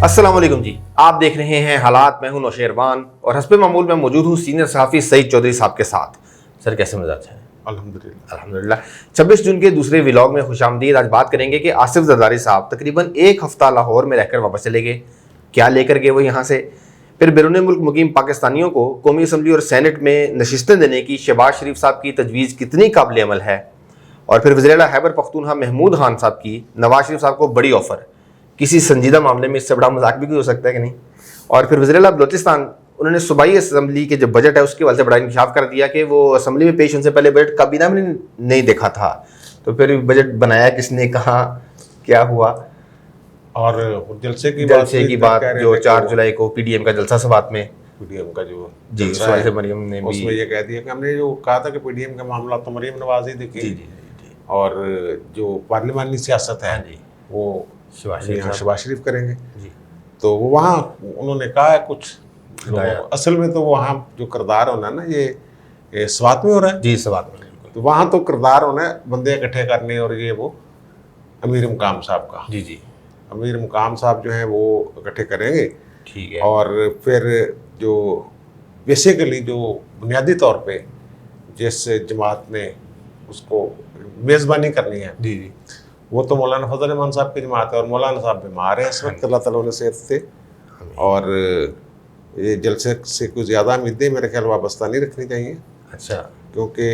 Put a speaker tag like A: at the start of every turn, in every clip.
A: अस्सलाम वालेकुम जी, आप देख रहे हैं हालात। मैं हूं नौशेरवान और हस्बे मामूल में मौजूद हूं सीनियर सहाफ़ी सईद चौधरी साहब के साथ। सर कैसे मिजाज हैं? अल्हम्दुलिल्लाह। 26 जून के दूसरे व्लॉग में खुशामदीद। आज बात करेंगे कि आसिफ जरदारी साहब तकरीबन एक हफ्ता लाहौर में रहकर वापस चले गए। क्या लेकर गए वो यहाँ से? फिर बैरून मुल्क मुकीम पाकिस्तानियों को कौमी असम्बली और सैनेट में नशिस्तें देने की शहबाज शरीफ साहब की तजवीज़ कितनी काबिल अमल है? और फिर वज़ीर आला खैबर पख्तूनख्वा महमूद खान साहब की नवाज शरीफ साहब को बड़ी ऑफर, किसी संजीदा मामले में इससे बड़ा मजाक भी कोई हो सकता है कि नहीं? और फिर वज़ीर आला बलोचिस्तान, उन्होंने सूबाई असम्बली के जो बजट है उसके हवाले से बड़ा इंकशाफ कर दिया कि वो असम्बली में पेश होने से पहले बजट काबीना में नहीं देखा था। तो फिर बजट बनाया किसने, कहाँ, क्या हुआ?
B: और जलसे की
A: बात जो 4 जुलाई को पीडीएम का जलसा सवात में,
B: पीडीएम का जो
A: जी सवाल से मरियम ने भी
B: उसमें ये कह दिया कि हमने जो कहा था कि पीडीएम का मामला तो मरियम नवाज ही देखी,
A: जी,
B: और जो पार्लिमानी सियासत है वो शहबाज शरीफ करेंगे
A: जी।
B: तो वो वहाँ उन्होंने कहा है कुछ असल में तो वहाँ जो किरदार होना है ना, ये स्वात में हो रहा है
A: जी, स्वात में।
B: तो वहाँ तो किरदार होना है बंदे इकट्ठे करने, और ये वो अमीर मुकाम साहब का,
A: जी,
B: अमीर मुकाम साहब जो है वो इकट्ठे करेंगे,
A: ठीक है।
B: और फिर जो बेसिकली जो बुनियादी तौर पे जिस जमात ने उसको मेज़बानी करनी है
A: जी,
B: वो तो मौलाना फजल रहमान साहब की जमात है, और मौलाना साहब बीमार है इस वक्त, अल्लाह ताला उन्हें सेहत से, और ये जलसे से कुछ ज़्यादा उम्मीदें मेरे ख्याल वाबस्ता नहीं रखनी चाहिए।
A: अच्छा।
B: क्योंकि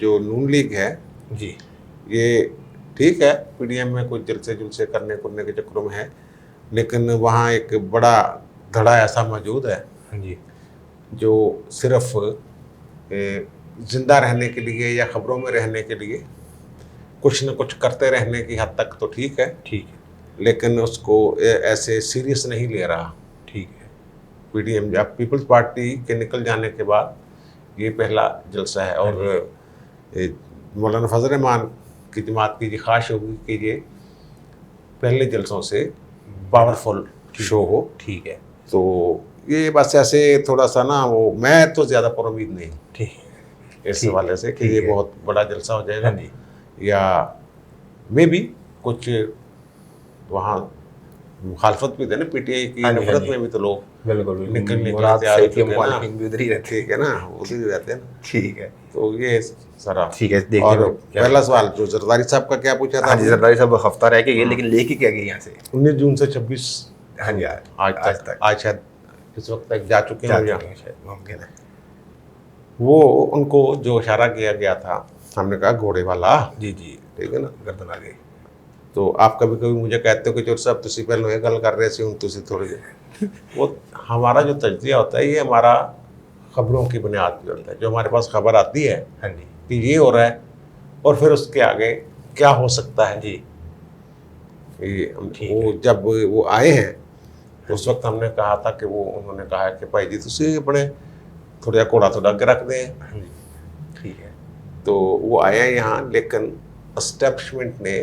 B: जो नून लीग है
A: जी,
B: ये ठीक है, पीडीएम में कुछ जलसे जुलसे करने के चक्करों में है, लेकिन वहाँ एक बड़ा धड़ा ऐसा मौजूद है
A: जी,
B: जो सिर्फ जिंदा रहने के लिए या खबरों में रहने के लिए कुछ न कुछ करते रहने की हद तक तो ठीक है, लेकिन उसको ऐसे सीरियस नहीं ले रहा।
A: ठीक है।
B: पीडीएम या पीपल्स पार्टी के निकल जाने के बाद ये पहला जलसा है, और मौलाना फजल रहमान की जमात की ख्वाहिश होगी कि ये पहले जलसों से पावरफुल शो हो।
A: ठीक है।
B: तो ये बस ऐसे थोड़ा सा ना, वो मैं तो ज़्यादा पुरुमीद नहीं
A: ठीक
B: इस हवाले से कि ये बहुत बड़ा जलसा हो जाएगा,
A: जी,
B: या मे भी कुछ वहाँ मुखालफत भी थे ना, पीटीआई की नफरत में भी तो लोग
A: बिल्कुल
B: निकलने के लिए तैयार होते
A: हैं,
B: ठीक है ना, उधर ही रहते हैं।
A: ठीक है।
B: तो ये सारा
A: ठीक है। देखते
B: और
A: हैं
B: पहला सवाल जो जरदारी साहब का क्या पूछा था?
A: जरदारी साहब हफ्ता रह के गए, लेकिन लेके क्या गए यहाँ से?
B: 19 जून से 26
A: हाँ जी,
B: आज तक शायद इस वक्त तक जा चुके हैं
A: शायद, मुमकिन है।
B: वो उनको जो इशारा किया गया था, हमने कहा घोड़े वाला,
A: जी,
B: ठीक है ना,
A: गर्दन आ गई।
B: तो आप कभी कभी मुझे कहते हो कि चोर साहब तुसी पहले गल कर रहे थे, तुसी थोड़ी देर वो हमारा जो तजज़िया होता है, ये हमारा खबरों की बुनियाद पर होता है। जो हमारे पास खबर आती है
A: हाँ जी,
B: कि ये हो रहा है, और फिर उसके आगे क्या हो सकता है
A: जी,
B: वो जब वो आए हैं तो उस वक्त हमने कहा था कि वो उन्होंने कहा है कि भाई जी तुसी अपने थोड़ा घोड़ा तो अगे रख दें।
A: ठीक है।
B: तो वो आया यहाँ, लेकिन एस्टेब्लिशमेंट ने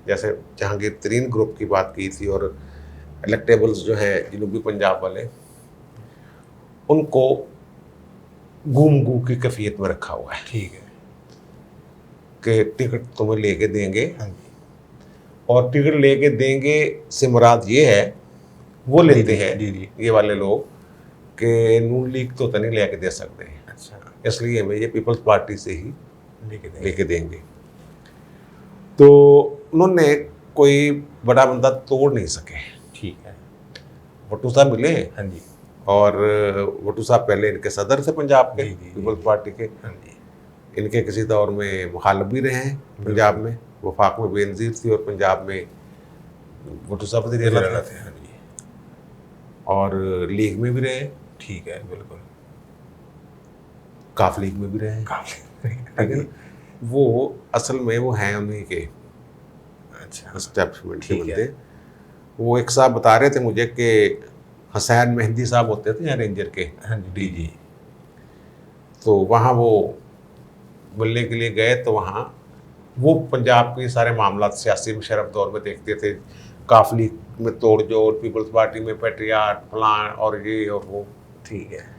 B: जैसे जहांगीर तरीन ग्रुप की बात की थी, और इलेक्टेबल्स जो हैं जनूबी पंजाब वाले, उनको गूम गू की कैफियत में रखा हुआ है।
A: ठीक है
B: कि टिकट तुम्हें लेके देंगे,
A: हाँ जी,
B: और टिकट लेके देंगे से मुराद ये है, वो लेते हैं
A: जी,
B: ये वाले लोग कि नून लीग तो नहीं लेके दे सकते हैं,
A: अच्छा,
B: इसलिए हमें ये पीपल्स पार्टी से ही लेके देंगे। तो उन्होंने कोई बड़ा बंदा तोड़ नहीं सके।
A: ठीक है।
B: भट्टू साहब मिले,
A: हाँ जी,
B: और भट्टू साहब पहले इनके सदर थे पंजाब के, पीपल्स पार्टी के।
A: हाँ जी,
B: इनके किसी दौर में मुखालिफ भी रहे हैं पंजाब में, वफाक में बेनज़ीर थी, और पंजाब में भट्टू साहब थे,
A: हाँ जी,
B: और लीग में भी रहे।
A: ठीक है, बिल्कुल,
B: काफ लीग में भी रहे हैं, ठीक है ना। वो असल में वो हैं उन्हीं के एस्टेब्लिशमेंट के बंदे। वो एक साहब बता रहे थे मुझे कि हसैन मेहंदी साहब होते थे यहाँ रेंजर के डीजी, तो वहाँ वो मिलने के लिए गए, तो वहाँ वो पंजाब के सारे मामला सियासी मुशर्रफ दौर में देखते थे, काफली में तोड़ जोड़, पीपल्स पार्टी में पेट्रियाट फलान और ये और वो, ठीक है।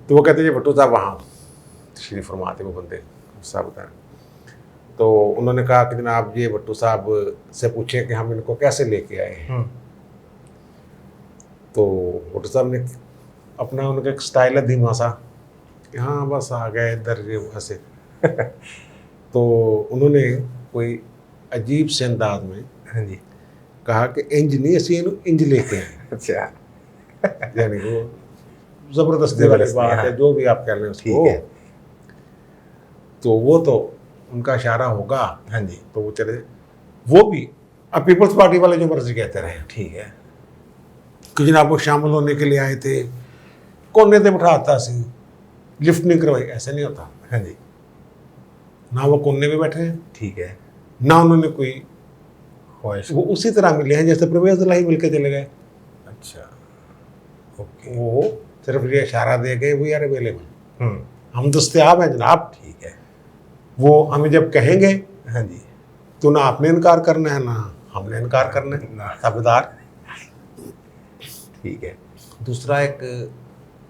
B: तो वो कहते थे भट्टू साहब वहाँ तशरीफ फरमाते, वो बंदे साहब बता रहे। तो उन्होंने कहा कि जनाब ये भट्टू साहब से पूछे कि हम इनको कैसे लेके आए हैं। तो भुट्टो साहब ने अपना उनका एक स्टाइल है धीमा सा कि हाँ बस आ गए इधर ये ऐसे तो उन्होंने कोई अजीब से अंदाज में
A: हाँ जी।
B: कहा कि इंज नहीं असी इंज लेके आए।
A: अच्छा।
B: यानी वो जबरदस्ती वाली
A: जबरदस्ती,
B: बात
A: हाँ।
B: है, जो भी आप कह लें उसको।
A: ठीक है।
B: तो वो तो उनका इशारा होगा,
A: हाँ जी।
B: तो वो चले। वो भी अब पीपल्स पार्टी वाले जो मर्जी कहते रहे
A: ठीक है।
B: कि जनाब वो शामिल होने के लिए आए थे, कोने पे बिठाता सी, लिफ्ट नहीं करवाई, ऐसे नहीं होता।
A: हाँ जी।
B: ना वो कोने में बैठे हैं,
A: ठीक है।
B: ना उन्होंने कोई,
A: ख्वाहिश।
B: वो उसी तरह मिले हैं जैसे प्रवेश दिलाई मिल के चले गए।
A: अच्छा। ओके।
B: वो सिर्फ ये इशारा दे गए वी आर अवेलेबल,
A: हम्म।
B: हम दस्तयाब हैं जनाब।
A: ठीक है।
B: वो हमें जब कहेंगे
A: हाँ जी।
B: तो ना आपने इनकार करना है ना हमने इनकार करना है,
A: ना।
B: ताबेदार।
A: ठीक है।
B: दूसरा एक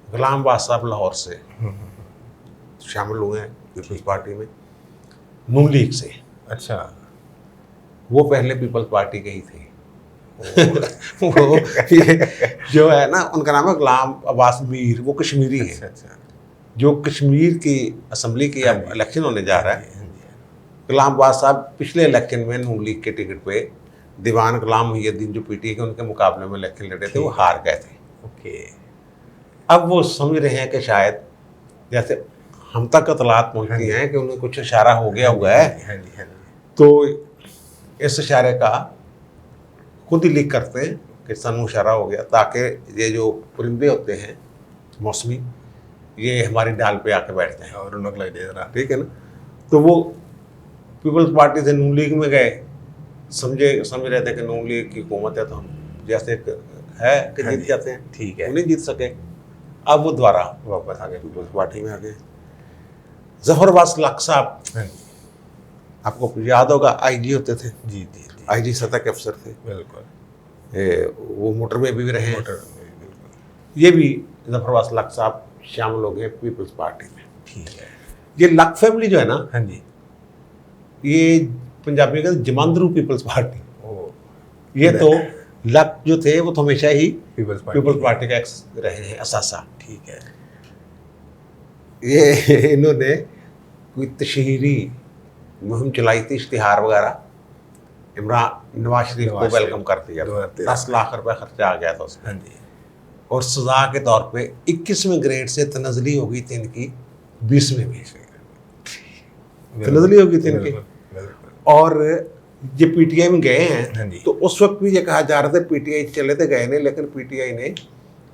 B: गुलाम बास साहब लाहौर से शामिल हुए हैं पीपल्स पार्टी में, नून लीग से।
A: अच्छा।
B: वो पहले पीपल्स पार्टी के ही थे। वो ये जो है ना, उनका नाम है गुलाम अब्बास मीर, वो कश्मीरी है।
A: अच्छा अच्छा।
B: जो कश्मीर की असम्बली की अब इलेक्शन होने जा रहा है,
A: हाँ जी।
B: गुलाम अब्बास साहब पिछले इलेक्शन में नून लीग के टिकट पे दीवान गुलाम मुहियुद्दीन जो पीटीआई के उनके मुकाबले में इलेक्शन लड़े थे, वो हार गए थे।
A: ओके।
B: अब वो समझ रहे हैं कि शायद जैसे हम तक इतलात पहुंचती हैं कि उन्हें कुछ इशारा हो गया हुआ है,
A: हाँ जी। हाँ जी।
B: तो इस इशारे का खुद ही लीक करते हैं कि सानू इशारा हो गया, ताकि ये जो परिंदे होते हैं मौसमी, ये हमारी डाल पे आके बैठते हैं।
A: और रौनक लग जाए जरा।
B: ठीक है ना। तो वो पीपल्स पार्टी से नून लीग में गए, समझ रहे थे कि नून लीग की हुकूमत है तो हम जैसे है कि
A: हाँ
B: जीत
A: जी।
B: जाते हैं,
A: ठीक है।
B: वो नहीं जीत सके। अब वो दोबारा
A: वापस आ गए।
B: पीपल्स पार्टी में आ गए। जफर अब्बास लक साहब,
A: हाँ जी।
B: आपको याद होगा, आईजी होते थे,
A: जी जी जी।
B: आईजी सतह के अफसर थे।
A: बिल्कुल।
B: वो मोटर में भी रहे हैं।
A: मोटर में बिल्कुल।
B: ये भी जफर अब्बास लक साहब शामिल हो गए पीपल्स पार्टी में।
A: ठीक है।
B: ये लक फैमिली जो है ना,
A: हाँ जी।
B: ये पंजाबी का जमांदरू पीपल्स पार्टी।
A: ओ।
B: ये तो लक जो थे वो तो हमेशा ही
A: पीपल्स
B: पीपल्स पार्टी का रहे हैं असासा।
A: ठीक है।
B: ये इन्होंने कोई तशहीरी मुहिम चलाई थी, इश्तिहार वगैरह, इमरान नवाज शरीफ को
A: नवाज
B: वेलकम कर दिया,
A: 2013
B: 10 लाख रुपए खर्चा आ गया था उसमें।
A: हाँ जी।
B: और सजा के तौर पे 21वें ग्रेड से तनजली हो गई थी इनकी 20वें में, तनजली हो गई थी इनकी।
A: बिल्कुल।
B: और ये पीटीआई में गए
A: हाँ
B: हैं,
A: जी।
B: तो उस वक्त भी ये कहा जा रहा था पीटीआई चले थे, गए नहीं, लेकिन पीटीआई ने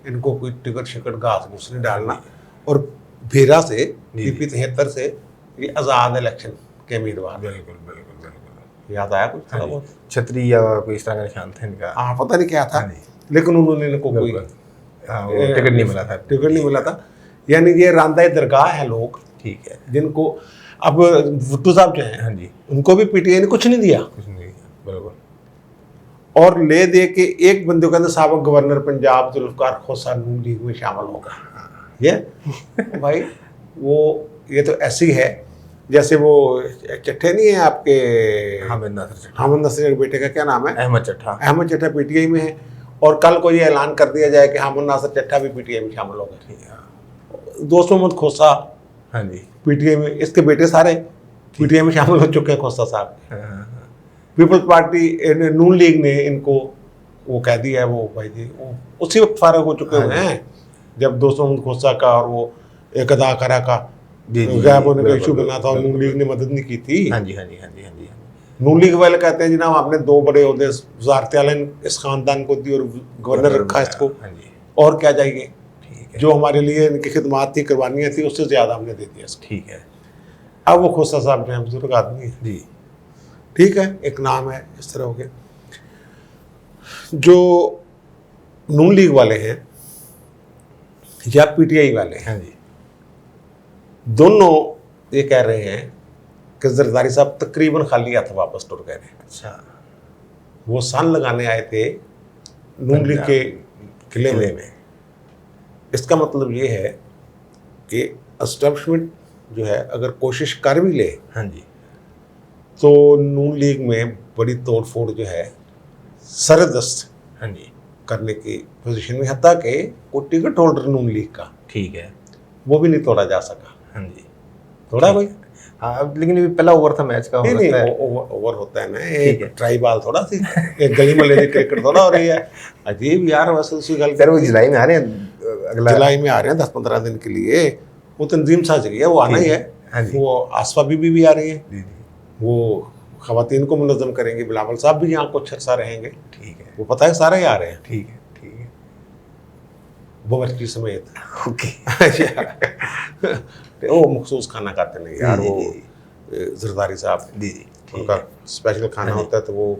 B: इनको कोई टिकट शिकट घास घूस नहीं डालना। और भेरा से
A: जी।
B: पीपी 73 से ये आज़ाद इलेक्शन के उम्मीदवार।
A: बिल्कुल बिल्कुल बिल्कुल।
B: याद आया कुछ थोड़ा
A: हाँ जी।
B: बहुत?
A: छतरी या कोई इस तरह का निशान था इनका।
B: हाँ, पता नहीं क्या था,
A: हाँ जी।
B: लेकिन उन्होंने इनको कोई
A: बिल्कुल। हाँ, वो टिकट नहीं मिला था।
B: टिकट नहीं मिला था। यानी ये रांदा दरगाह है लोग,
A: ठीक है।
B: जिनको अब भुट्टो साहब जो हैं,
A: हाँ जी।
B: उनको भी पीटीआई ने कुछ नहीं दिया।
A: कुछ नहीं किया। बिल्कुल।
B: और ले दे के एक बंदे को कहते साबिक गवर्नर पंजाब जुल्फकार खोसा नून लीग में शामिल होगा। ये भाई वो ये तो ऐसी है जैसे वो चट्टे नहीं है आपके,
A: हामिद नासिर चट्टा।
B: हामिद नासिर के बेटे का क्या नाम है,
A: अहमद चट्टा।
B: अहमद चट्टा पीटीआई में है। और कल को ये ऐलान कर दिया जाए कि हामिद नासिर चट्टा भी पीटीआई में शामिल हो गए।
A: ठीक है।
B: दोस्त मोहम्मद खोसा
A: हाँ जी।
B: पीटीआई में, इसके बेटे सारे पीटीआई में शामिल हो चुके हैं, खोसा साहब।
A: हाँ, हाँ, हाँ।
B: पीपल्स पार्टी नून लीग ने इनको वो कह दिया है, वो भाई जी वो उसी वक्त फारग हो चुके हुए हैं जब दोस्तों मोहम्मद खोसा का और वो एक अदाकारा का
A: जी, जी,
B: गायब होने का
A: बिल्कुल,
B: इशू बना था और नून लीग ने मदद नहीं की थी।
A: हाँ जी। हाँ जी। हाँ जी। हाँ जी।
B: नून लीग वाले कहते हैं जनाब आपने 2 बड़े ओहदे वज़ारत आला इस खानदान को दी और गवर्नर रखा इसको,
A: हाँ जी।
B: और क्या चाहिए।
A: ठीक है।
B: जो हमारे लिए इनकी खिदमात थी, कुर्बानियाँ थी, उससे ज़्यादा हमने दे दिया इसको।
A: ठीक है।
B: अब वो खोसा साहब जो है बुजुर्ग आदमी है,
A: जी।
B: ठीक है, एक नाम है, इस तरह हो गया। जो नून लीग वाले हैं या पीटीआई वाले हैं,
A: हाँ जी।
B: दोनों ये कह रहे हैं कि जरदारी साहब तकरीबन खाली हाथ वापस टुर गए हैं।
A: अच्छा।
B: वो सन लगाने आए थे नून लीग के किले में। इसका मतलब ये है कि एस्टेब्लिशमेंट जो है अगर कोशिश कर भी ले,
A: हाँ जी।
B: तो नून लीग में बड़ी तोड़ फोड़ जो है सरदस्त
A: हाँ जी।
B: करने की पोजीशन में, हत्ता के वो टिकट होल्डर नून लीग का,
A: ठीक है,
B: वो भी नहीं तोड़ा जा सका।
A: हाँ जी,
B: तोड़ा भाई?
A: हाँ, अब लेकिन ये पहला ओवर था मैच का, हो
B: नहीं
A: सकता है।
B: ओवर होता है ना,
A: ठीक है।
B: एक ट्राई बॉल थोड़ा सी, एक गली में लेने क्रिकेट थोड़ा हो रही है। अजीब यार, वैसे उसी गल
A: सर वो जुलाई में आ रहे हैं, अगला
B: जुलाई में आ रहे हैं 10-15 दिन के लिए। वो तंजीम साज रही है, वो आना ही है।
A: हाँ जी।
B: वो आसफा बीबी भी आ रही है,
A: जी जी,
B: वो खवातीन को मुनज़्ज़म करेंगी, बिलावल साहब भी यहाँ कुछ अर्सा रहेंगे।
A: ठीक है,
B: वो पता है सारे ही आ रहे हैं,
A: ठीक है, ठीक है,
B: बावर्ची समेत।
A: ओके,
B: वो मखसूस खाना खाते नहीं यार,
A: जी,
B: वो
A: जी,
B: जरदारी साहब,
A: जी जी, ठीक
B: उनका
A: है,
B: स्पेशल खाना
A: हाँ जी।
B: होता है, तो वो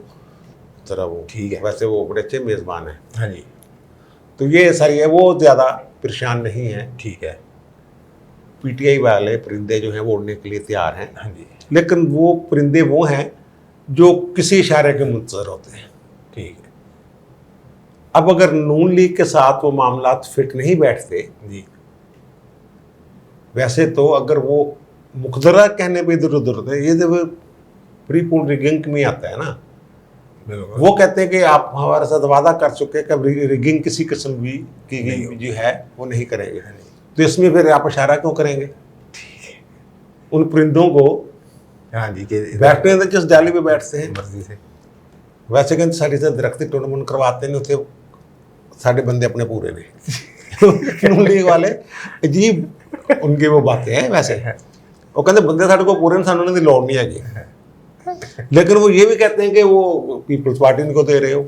B: जरा वो
A: ठीक है।
B: वैसे वो बड़े अच्छे मेज़बान हैं।
A: हाँ जी,
B: तो ये सारी है, वो ज़्यादा परेशान नहीं है।
A: ठीक है,
B: पीटीआई वाले परिंदे जो हैं वो उड़ने के लिए तैयार हैं,
A: हाँ जी,
B: लेकिन वो परिंदे वो हैं जो किसी इशारे के मुंतज़र होते हैं।
A: ठीक है,
B: अब अगर नून लीग के साथ वो मामलात फिट नहीं बैठते,
A: जी,
B: वैसे तो अगर वो मुकदरा कहने पे इधर उधर होते, ये जब प्री पोल रिगिंग में आता है ना,
A: बिल्कुल,
B: वो कहते हैं कि आप हमारे साथ वादा कर चुके हैं कि रिगिंग किसी किस्म भी की जो है वो नहीं करेंगे। तो इसमें फिर आप इशारा क्यों करेंगे? उन परिंदों को
A: हाँ जी, के
B: बैठने दें जिस डाली पे बैठते हैं।
A: मर्जी से,
B: वैसे कहते साढ़े से दरख्ती टूर्नामेंट करवाते हैं, उसे साढ़े बंदे अपने पूरे ने नून लीग वाले अजीब उनकी वो बातें हैं। वैसे वो कहते बंदे साढ़े को पूरे सानू उन्होंने लोड़ नहीं है, लेकिन वो ये भी कहते हैं कि वो पीपल्स पार्टी को दे रहे हो।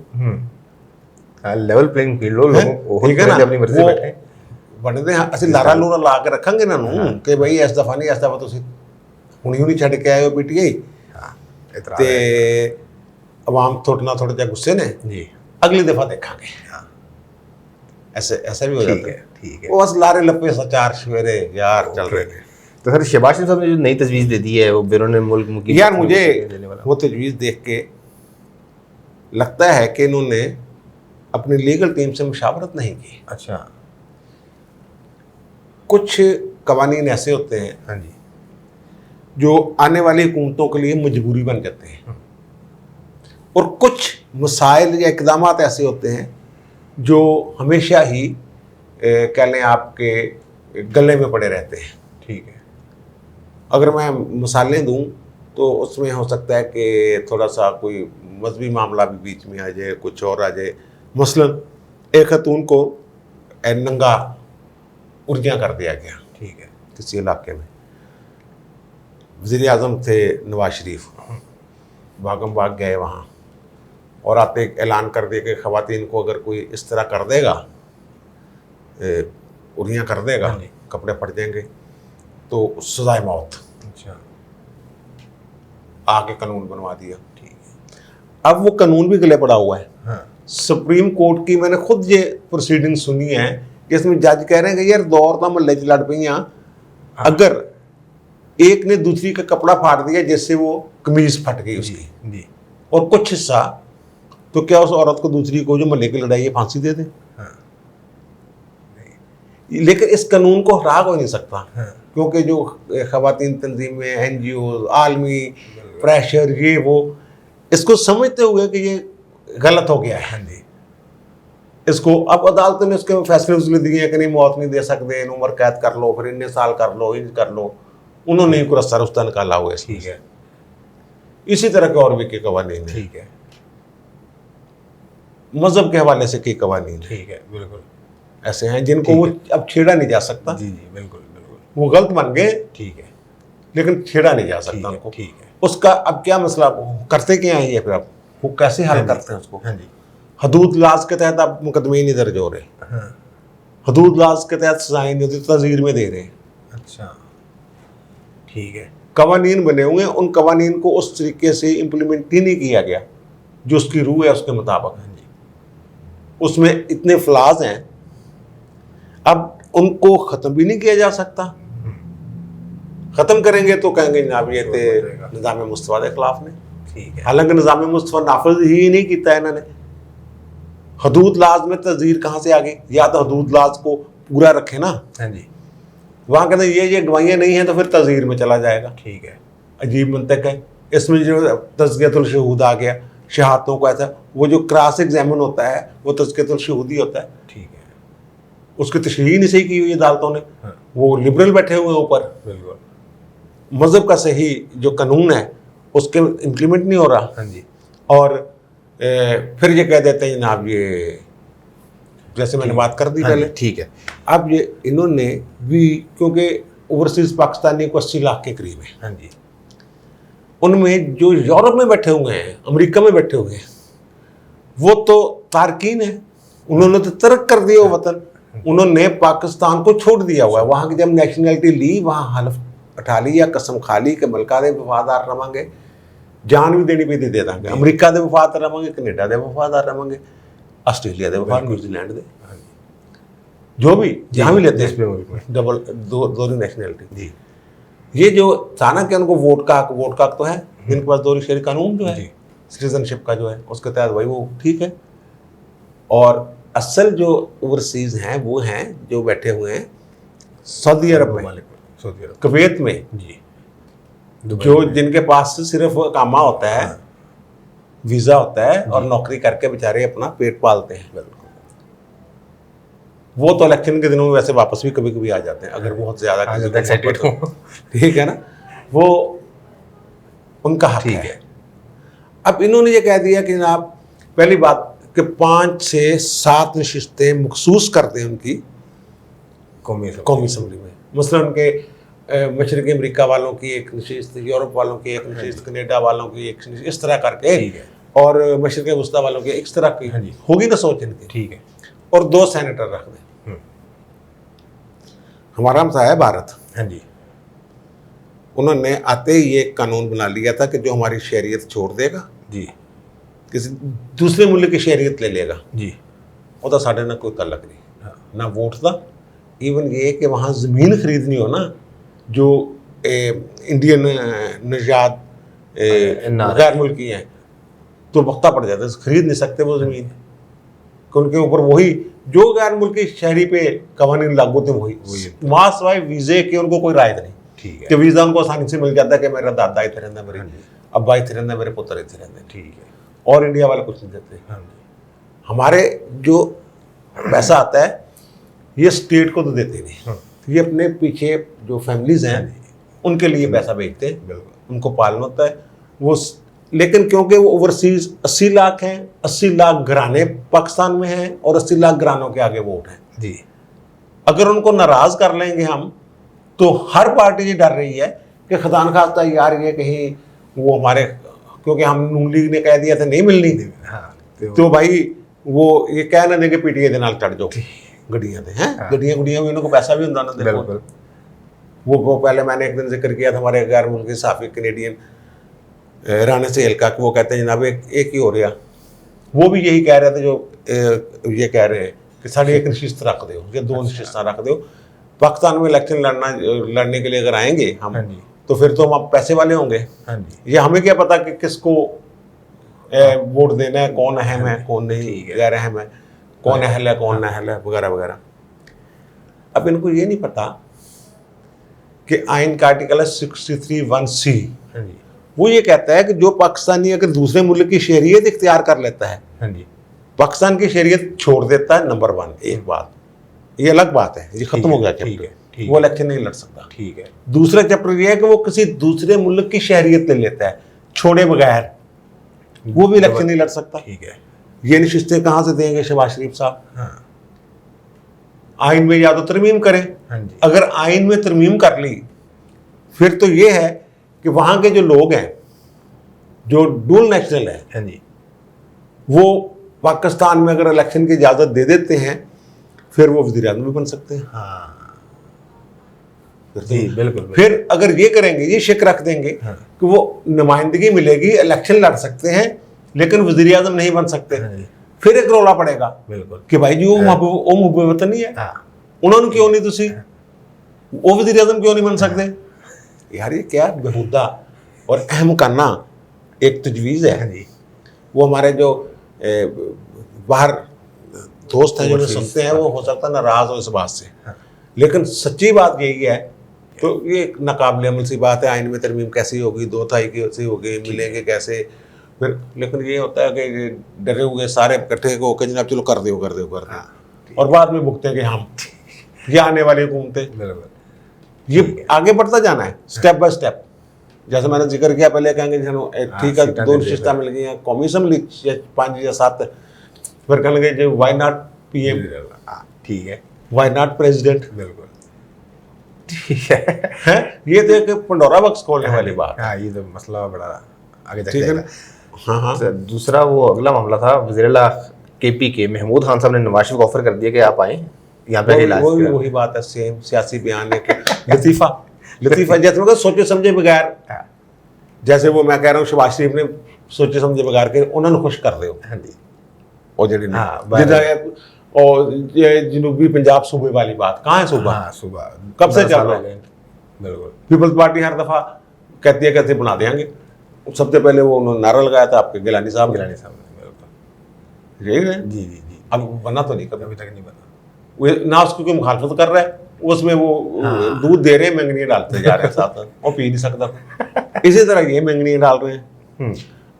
A: हाँ, लेवल प्लेइंग फील्ड हो, लोगों को
B: ठीक है ना,
A: अपनी मर्जी से बैठे।
B: बनते असं लारा लूरा ला के रखेंगे ना नूं कि भाई इस दफा नहीं, इस दफा तुम हुणी छड़ के आए हो पीटीआई,
A: इतरा
B: ते अवाम थोड़े ना थोड़े गुस्से ने,
A: जी,
B: अगली दफा देखेंगे। ऐसे ऐसा भी हो
A: ठीक
B: जाता
A: है,
B: है।
A: ठीक है।
B: वो बस लारे लपे सचार सवेरे यार चल रहे थे।
A: तो सर शहबाज शरीफ साहब ने जो नई तजवीज़ दे दी है, वो बैरून मुल्क की
B: यार मुझे
A: देने वाला,
B: वो तजवीज़ देख के लगता है कि इन्होंने अपनी लीगल टीम से मुशावरत नहीं की।
A: अच्छा,
B: कुछ कवानीन ऐसे होते हैं
A: हाँ जी,
B: जो आने वाली हुकूमतों के लिए मजबूरी बन जाते हैं, और कुछ मसाइल या इकदाम ऐसे होते हैं जो हमेशा ही कह लें आपके गले में पड़े रहते हैं।
A: ठीक है,
B: अगर मैं मिसालें दूं तो उसमें हो सकता है कि थोड़ा सा कोई मजहबी मामला भी बीच में आ जाए, कुछ और आ जाए। मसलन एक खतून को नंगा उर्जियाँ कर दिया गया
A: ठीक है,
B: किसी इलाके में। वज़ीर आज़म थे नवाज शरीफ, भागम भाग गए वहाँ और आते ऐलान कर दिया कि ख़वातीन को अगर कोई इस तरह कर देगा, उर्जियाँ कर देगा,
A: हाँ जी।
B: कपड़े फट जाएंगे तो सज़ाए मौत।
A: अच्छा,
B: आगे कानून बनवा दिया।
A: ठीक है,
B: अब वो कानून भी गले पड़ा हुआ है।
A: हाँ,
B: सुप्रीम कोर्ट की मैंने खुद ये प्रोसीडिंग सुनी है कि इसमें जज कह रहे हैं कि यार दो औरतां महल्ले च लड़ पईयां, अगर एक ने दूसरी का कपड़ा फाड़ दिया जिससे वो कमीज फट गई उसकी
A: जी,
B: और कुछ हिस्सा, तो क्या उस औरत को दूसरी को जो महल्ले की लड़ाई है फांसी दे दे?
A: हाँ,
B: लेकिन इस कानून को हरा हो नहीं सकता,
A: हाँ,
B: क्योंकि जो ख़वातीन तंजीमें, NGO, आलमी प्रेशर, ये वो इसको समझते हुए कि ये गलत हो गया है।
A: हाँ जी,
B: इसको अब अदालत ने उसके फैसले उसने दिए हैं कि नहीं मौत नहीं दे सकते, उम्र कैद कर लो, फिर इतने साल कर लो, इंज कर लो। उन्होंने ही पूरा सरुस्ता निकाला हुआ है।
A: ठीक है,
B: इसी तरह के और भी के कवानीन हैं,
A: ठीक है,
B: मजहब के हवाले से कई कवानीन हैं
A: ठीक है, बिल्कुल,
B: ऐसे हैं जिनको वो अब छेड़ा नहीं जा सकता।
A: जी जी, बिल्कुल बिल्कुल,
B: वो गलत बन गए
A: ठीक है,
B: लेकिन छेड़ा नहीं जा
A: ठीक
B: सकता
A: है,
B: उनको।
A: ठीक है,
B: उसका अब क्या मसला, करते क्या है ये, फिर अब वो कैसे हल करते हैं उसको?
A: हाँ जी,
B: हदूद लाज के तहत अब मुकदमे ही नहीं दर्ज हो रहे,
A: हाँ,
B: हदूद लाज के तहत सजाएं नहीं होती, तज़ीर में दे रहे हैं।
A: अच्छा, ठीक है,
B: कवानीन बने हुए हैं, उन कवानीन को उस तरीके से इम्प्लीमेंट ही नहीं किया गया जो उसकी रूह है उसके मुताबिक।
A: हाँ जी,
B: उसमें इतने फ्लाज हैं, अब उनको ख़त्म भी नहीं किया जा सकता। ख़त्म करेंगे तो कहेंगे जनाब ये थे निज़ाम मुस्तफ़ा के खिलाफ ने,
A: ठीक है,
B: हालांकि निज़ाम मुस्तफ़ा नाफिज ही नहीं किया इन्होंने। हदूद लाज में तज़ीर कहाँ से आ गई? या तो हदूद लाज को पूरा रखे ना,
A: हाँ जी,
B: वहाँ कहते हैं ये गवाहियाँ नहीं हैं तो फिर तज़ीर में चला जाएगा।
A: ठीक है,
B: अजीब मंतक है। इसमें जो तज़कियतुल शहूद आ गया, शहादतों को ऐसा, वो जो क्रॉस एग्जामिन होता है वो तज़कियतुल शुहूदी होता है,
A: ठीक है,
B: उसकी तशरीह नहीं सही की हुई अदालतों ने।
A: हाँ।
B: वो लिबरल बैठे हुए हैं ऊपर,
A: बिल्कुल,
B: मज़हब का सही जो कानून है उसके इम्प्लीमेंट नहीं हो रहा।
A: हाँ जी,
B: और फिर ये कह देते हैं जनाब, ये जैसे मैंने बात कर दी
A: हाँ
B: पहले,
A: जी, ठीक है,
B: अब ये इन्होंने भी, क्योंकि ओवरसीज पाकिस्तानी को 80 लाख के करीब है,
A: हाँ जी,
B: उनमें जो यूरोप में बैठे हुए हैं, अमेरिका में बैठे हुए हैं, वो तो तारकीन है, उन्होंने तो तर्क कर दिया वो वतन, उन्होंने पाकिस्तान को छोड़ दिया हुआ है। वहाँ की जब नेशनैलिटी ली, वहाँ हल्फ उठा ली या कसम खा ली कि मुल्का दे वफादार रवांगे, जान भी देनी पे दे देंगे, अमेरिका दे वफादार रवांगे, कनेडा दे वफादार रवांगे, ऑस्ट्रेलिया दे वफादार, न्यूजीलैंड दे, जो भी जहाँ भी लेते हैं डबल दोहरी नेशनैलिटी।
A: जी,
B: ये जो था ना कि उनको वोट का हक तो है, जिनके पास दोहरी शहरी कानून जो है
A: जी,
B: सिटीजनशिप का जो है उसके तहत भाई वो ठीक है। और असल जो ओवरसीज हैं वो हैं जो बैठे हुए हैं सऊदी अरब में,
A: सऊदी अरब,
B: कुवैत में,
A: जी,
B: जो जिनके पास सिर्फ कामा होता है, वीज़ा होता है और नौकरी करके बेचारे अपना पेट पालते हैं।
A: बिल्कुल,
B: वो तो इलेक्शन के दिनों में वैसे वापस भी कभी कभी आ जाते हैं, अगर बहुत ज़्यादा किसी को
A: एक्साइटेड हो,
B: ठीक है ना, वो उनका हक
A: ठीक
B: है। अब इन्होंने ये कह दिया कि जनाब, पहली बात कि 5 से 7 नशिस्तें मखसूस कर दें उनकी
A: कौमी
B: असम्बली में, मसलन उनके मशरक़ी अमेरिका वालों की एक नशिस्त, यूरोप वालों की एक नशिस्त, कनेडा वालों की एक नशिस्त, इस तरह करके,
A: ठीक है,
B: और मशरक़ी वस्ता वालों की इस तरह की
A: हाँ जी,
B: होगी ना सोच इनकी,
A: ठीक है,
B: और 2 सेनेटर रख दें। हमारा हमसा है भारत,
A: हाँ जी,
B: उन्होंने आते ही ये कानून बना लिया था कि जो हमारी शहरियत छोड़ देगा,
A: जी,
B: किसी दूसरे मुल्क की शहरियत ले लेगा,
A: जी,
B: ਉਹਦਾ ਸਾਡੇ ਨਾਲ कोई तल्लक नहीं,
A: हाँ,
B: ना वोट का, इवन ये कि वहाँ ज़मीन खरीदनी हो ना, जो इंडियन नजाद गैर मुल्की हैं, तो वक्ता पड़ जाता है, खरीद नहीं सकते वो ज़मीन, कि उनके ऊपर वही जो गैर मुल्की शहरी पे कवानीन लागू थे वही माँ सवाए वीज़े के उनको कोई रायत नहीं,
A: ठीक है,
B: कि वीज़ा उनको आसानी से मिल जाता है कि मेरा दादा इतने रहता, मेरे अब्बा इतने रहता, मेरे पुत्र इतने रहते,
A: ठीक है,
B: और इंडिया वाले कुछ नहीं देते।
A: हाँ जी,
B: हमारे जो पैसा आता है ये स्टेट को तो देते नहीं,
A: हाँ,
B: ये अपने पीछे जो फैमिलीज हैं उनके लिए पैसा भेजते हैं,
A: बिल्कुल,
B: उनको पालना होता है वो। लेकिन क्योंकि वो ओवरसीज 80 लाख हैं, 80 लाख घराने पाकिस्तान में हैं और 80 लाख घरानों के आगे वोट हैं,
A: जी,
B: अगर उनको नाराज कर लेंगे हम, तो हर पार्टी ये डर रही है कि खुदा न खास्ता यार ये कहीं वो हमारे, क्योंकि हम नून लीग ने कह दिया था नहीं मिलनी,
A: हाँ,
B: तो भाई वो ये कह ना देंगे पीटीए के नाल चढ़ जाओ गड्डियां थे, हैं गड्डियां गुड्डियां भी उनको पैसा भी होता ना,
A: बिल्कुल,
B: वो पहले मैंने एक दिन जिक्र किया था हमारे गैर मुल्की साफी कैनेडियन राणे सेल का, कि वो कहते हैं जनाब एक ही हो रहा, वो भी यही कह रहे थे जो ये कह रहे हैं कि साढ़े एक नशिस्त रख दो या 2 नशिस्तां रख दो, पाकिस्तान में इलेक्शन लड़ने के लिए अगर आएंगे हम,
A: हाँ जी,
B: तो फिर तो हम पैसे वाले होंगे,
A: हाँ जी,
B: ये हमें क्या पता कि किसको वोट देना है, कौन अहम है कौन नहीं, गैर अहम है, कौन अहल है कौन अहल है, वगैरह वगैरह। अब इनको ये नहीं पता कि आइन का आर्टिकल है 63(1)(c),
A: हाँ जी,
B: वो ये कहता है कि जो पाकिस्तानी अगर दूसरे मुल्क की शहरियत इख्तियार कर लेता है,
A: हाँ जी,
B: पाकिस्तान की शहरियत छोड़ देता है, नंबर 1 एक बात, ये अलग बात है, ये खत्म हो गया
A: ठीक है,
B: चैप्टर,
A: ठीक
B: वो इलेक्शन नहीं लड़ सकता।
A: ठीक है,
B: दूसरा चैप्टर ये है कि वो किसी दूसरे मुल्क की शहरियत ले लेता है छोड़े बगैर, वो भी इलेक्शन नहीं लड़ सकता।
A: ठीक है,
B: ये नशिस्तें कहाँ से देंगे शहबाज शरीफ साहब?
A: हाँ,
B: आइन में या तो तरमीम करें,
A: हाँ जी,
B: अगर आइन में तरमीम कर ली फिर तो ये है कि वहाँ के जो लोग हैं जो डुअल नेशनल है,
A: हाँ जी,
B: वो पाकिस्तान में अगर इलेक्शन की इजाज़त दे देते हैं फिर वो वज़ीर आज़म भी बन सकते हैं।
A: हाँ,
B: फिर
A: जी, बिल्कुल,
B: फिर अगर ये करेंगे, ये शक रख देंगे
A: हाँ,
B: कि वो नुमाइंदगी मिलेगी, इलेक्शन लड़ सकते हैं लेकिन वज़ीर आज़म नहीं बन सकते,
A: हाँ जी,
B: फिर एक रौला पड़ेगा
A: बिल्कुल,
B: कि भाई जी वो मुहब्बत वतन नहीं है,
A: हाँ,
B: उन्होंने क्यों नहीं, तुसी वो वज़ीर आज़म क्यों नहीं बन सकते? यार ये क्या बेहुदा और अहम करना एक तजवीज़
A: हाँ
B: है।
A: जी,
B: वो हमारे जो बाहर दोस्त हैं जो सुनते हैं वो हो सकता है नाराज़ हो इस बात से,
A: हाँ,
B: लेकिन सच्ची बात यही है। तो ये नाकाबिल अमल सी बात है, आइन में तरमीम कैसी होगी, 2 तिहाई कैसी होगी, मिलेंगे कैसे, फिर लेकिन ये होता है कि डरे हुए सारे इकट्ठे होकर जनाब चलो कर दो कर दो कर दो, और बाद में भुगते हैं कि हम ये आने वाली हुकूमतें, ये आगे बढ़ता जाना है स्टेप बाय स्टेप। जैसे मैंने जिक्र किया पहले, कहेंगे ठीक है 2 नशिस्तां मिल गई हैं, कौमी असम्बली 5 या 7, फिर कहने लगे जो वाई नॉट PM,
A: ठीक है,
B: वाई नॉट प्रेसिडेंट,
A: बिल्कुल ठीक है।
B: ये तो एक पंडोरा बॉक्स खोलने वाली बात।
A: हाँ, ये तो मसला बड़ा आगे
B: ठीक है ना। हाँ हाँ।
A: तो दूसरा वो अगला मामला था वज़ीर-ए-आला KP के महमूद खान साहब ने नवाज शरीफ को ऑफर कर दिया कि आप आए यहाँ पे इलाज
B: वही वही बात है, सेम सियासी बयान है लतीफ़ा जैसे सोचे समझे बगैर, जैसे वो मैं कह रहा हूँ शहबाज शरीफ ने सोचे समझे बगैर के उन्होंने खुश कर दो।
A: हाँ जी,
B: और जनूबी पंजाब सूबे वाली बात कहाँ है? सूबा
A: सुबह
B: कब से चल रहा है?
A: बिल्कुल,
B: पीपल्स पार्टी हर दफा कहती है कैसे बना देंगे। सबसे पहले वो उन्होंने नारा लगाया था आपके गिलानी साहब
A: गिलानी साहब ने, बिल्कुल
B: यही है।
A: जी जी जी,
B: अब बना तो नहीं कभी
A: अभी तक नहीं बना।
B: वो ना उसकी कोई मुखालफत कर रहा है, उसमें वो दूध दे रहे हैं, मंगनियाँ डालते जा रहे हैं साथ में, वो पी नहीं सकता। इसी तरह ये मंगनियाँ डाल रहे हैं।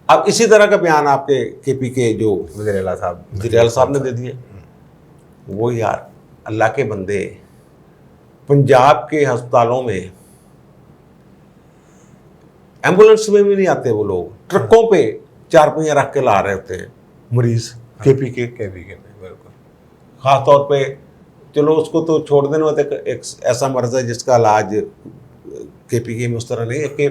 B: अब इसी तरह का बयान आपके KP के जो
A: वज़ीर-ए-आला
B: साहब ने दे दिए। वो यार अल्लाह के बंदे, पंजाब के अस्पतालों में एम्बुलेंस में भी नहीं आते वो लोग, ट्रकों पे 4 पहिया रख के ला रहे होते हैं मरीज KP के
A: बिल्कुल।
B: खास तौर पे चलो उसको तो छोड़ देना होता है, एक ऐसा मर्ज है जिसका इलाज KP के में उस तरह नहीं है कि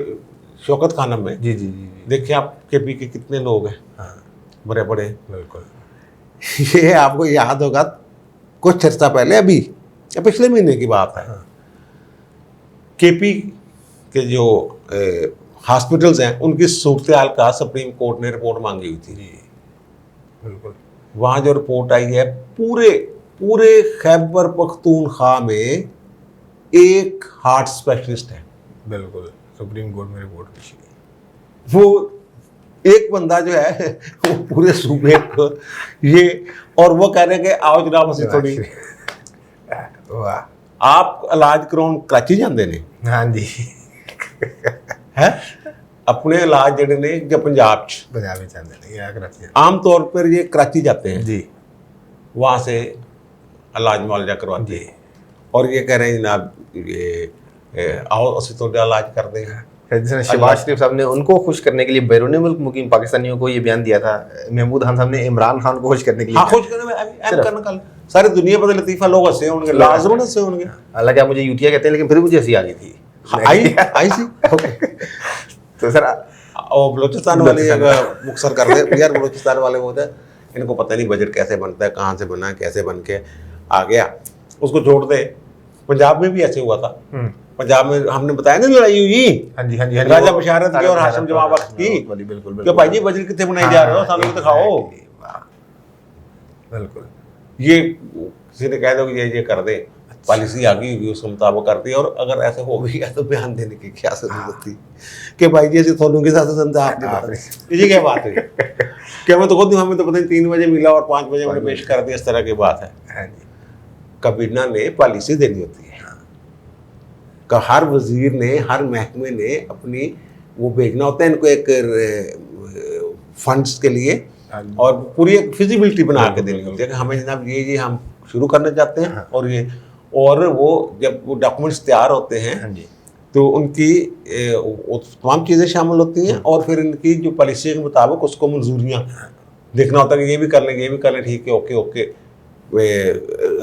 B: शौकत खानम में।
A: जी जी जी,
B: देखिए आप KP के कितने लोग हैं,
A: हाँ
B: बड़े बड़े।
A: बिल्कुल।
B: ये आपको याद होगा कुछ अर्सा पहले, अभी या पिछले महीने की बात है, KP के जो हॉस्पिटल्स हैं उनकी सूरत हाल का सुप्रीम कोर्ट ने रिपोर्ट मांगी हुई थी।
A: बिल्कुल,
B: वहाँ जो रिपोर्ट आई है, पूरे खैबर पख्तूनख्वा में एक हार्ट स्पेशलिस्ट है।
A: बिल्कुल, सुप्रीम कोर्ट में रिपोर्ट पेश की,
B: वो एक बंदा जो है वो पूरे सूबे को ये, और वो कह रहे हैं कि आओ जनाब असी थोड़ी
A: वाह,
B: आप इलाज कराउन कराची जाते ने।
A: हाँ जी
B: है अपने इलाज जड़े ने जब पंजाब
A: पंजाबी चाहते नहीं या कराची
B: आम तौर पर ये कराची जाते हैं
A: जी,
B: वहाँ से इलाज मुआवजा करवाते हैं, और ये कह रहे हैं जनाब ये आओ असी थोड़ा इलाज कर देंगे।
A: शहबाज शरीफ साहब ने उनको खुश करने के लिए बैरून मुल्क मुकीम पाकिस्तानियों को ये बयान दिया था। महमूद खान साहब ने इमरान खान को खुश करने के लिए,
B: हाँ खुश करने में कल सारी दुनिया पर लतीफ़ा लोग हंसे होंगे, लाजमन हंसे होंगे।
A: हालांकि आप मुझे यूटिया कहते हैं, लेकिन फिर मुझे हंसी आ गई थी।
B: आई सी
A: तो सर
B: और बलोचिस्तान वाले मुख्तर कर दे यार, बलोचिस्तान वाले होते हैं, इनको पता नहीं बजट कैसे बनता है, कहाँ से बना, कैसे बन के आ गया, उसको छोड़ दे। पंजाब में भी ऐसे हुआ था। पंजाब में हमने बताया ना लड़ाई हुई,
A: हाँ जी हाँ जी,
B: राजा बशारत की और हाशिम जवाब वक्त की,
A: बिल्कुल
B: कि भाई जी बजट कितने बनाए जा रहे हो, सालों को दिखाओ।
A: बिल्कुल,
B: ये किसी ने कह दो कि ये कर दे, पॉलिसी आ गई उसके मुताबिक कर दी, और अगर ऐसे हो भी गया तो बयान देने की क्या जरूरत थी कि भाई जी ऐसे थोनों के साथ समझा आपने, ये क्या बात है? क्या मैं तो खुद हमें तो पता नहीं 3 बजे मिला और 5 बजे मैंने पेश कर दिया, इस तरह की बात है। काबीना ने पॉलिसी देनी होती है, का हर वजीर ने, हर महकमे ने अपनी वो भेजना होता है इनको एक फंड्स के लिए, और पूरी एक फिजिबिलिटी बना के देनी होती है कि हमें जनाब ये हम शुरू करना चाहते हैं, और ये, और वो जब वो डॉक्यूमेंट्स तैयार होते हैं तो उनकी तमाम चीज़ें शामिल होती हैं, और फिर इनकी जो पॉलिसी के मुताबिक उसको मंजूरियाँ देखना होता है कि ये भी कर लेंगे, ये भी कर लें, ठीक है, ओके ओके,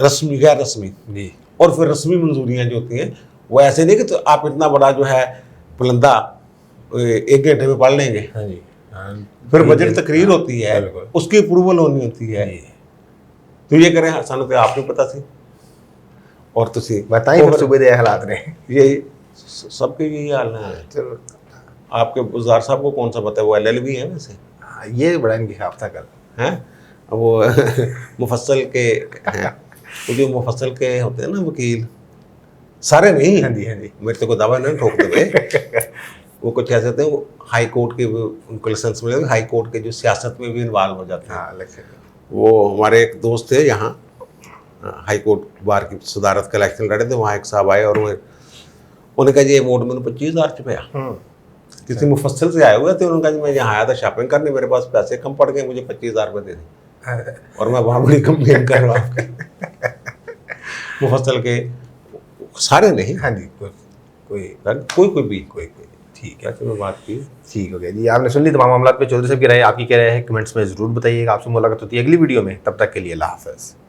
B: रस्मी गैर रस्मी जी, और फिर रस्मी मंजूरियाँ जो होती हैं वो ऐसे नहीं कि तो आप इतना बड़ा जो है पुलंदा 1 घंटे में पढ़ लेंगे। फिर बजट तकरीर होती है, उसकी अप्रूवल होनी होती है, तो ये करें सानू तो आपको पता सी, और तुसी
A: बताइए सूबे दे हालात ने,
B: यही सबके यही हाल है। चलो आपके गुजार साहब को कौन सा पता है, वो LLB है वैसे,
A: ये बड़ा इंकिशाफ था कल
B: हैं, वो मुफस्सल के हैं, वो जो मुफस्सल के होते हैं ना वकील, सारे नहीं,
A: हाँ जी हाँ जी,
B: मेरे तो को दावा नहीं ठोक दे वो कुछ ऐसे होते हैं, वो हाई कोर्ट के उनको लाइसेंस मिले, हाई कोर्ट के जो सियासत में भी इन्वॉल्व हो जाते हैं। वो हमारे एक दोस्त थे यहाँ हाई कोर्ट बार की सदारत का इलेक्शन लड़े थे, वहाँ एक साहब आए और उन्होंने कहा जी ये वोट मैंने 25,000 रुपया, किसी मुफस्सिल से आए हुए थे, उन्होंने कहा जी मैं यहाँ आया था शॉपिंग करने, मेरे पास पैसे कम पड़ गए, मुझे 25,000 रुपये दे दें और मैं वहाँ बड़ी कंप्लेन कर रहा हूँ मुफस्सिल के सारे नहीं,
A: हाँ जी, कोई
B: ठीक है, तो मैं बात की।
A: ठीक हो गया जी, आपने सुन ली तमाम मामला पे। चौधरी साहब की राय, आपकी क्या राय है कमेंट्स में ज़रूर बताइएगा। आपसे मुलाकात होती है अगली वीडियो में, तब तक के लिए अल्लाह हाफ़िज़।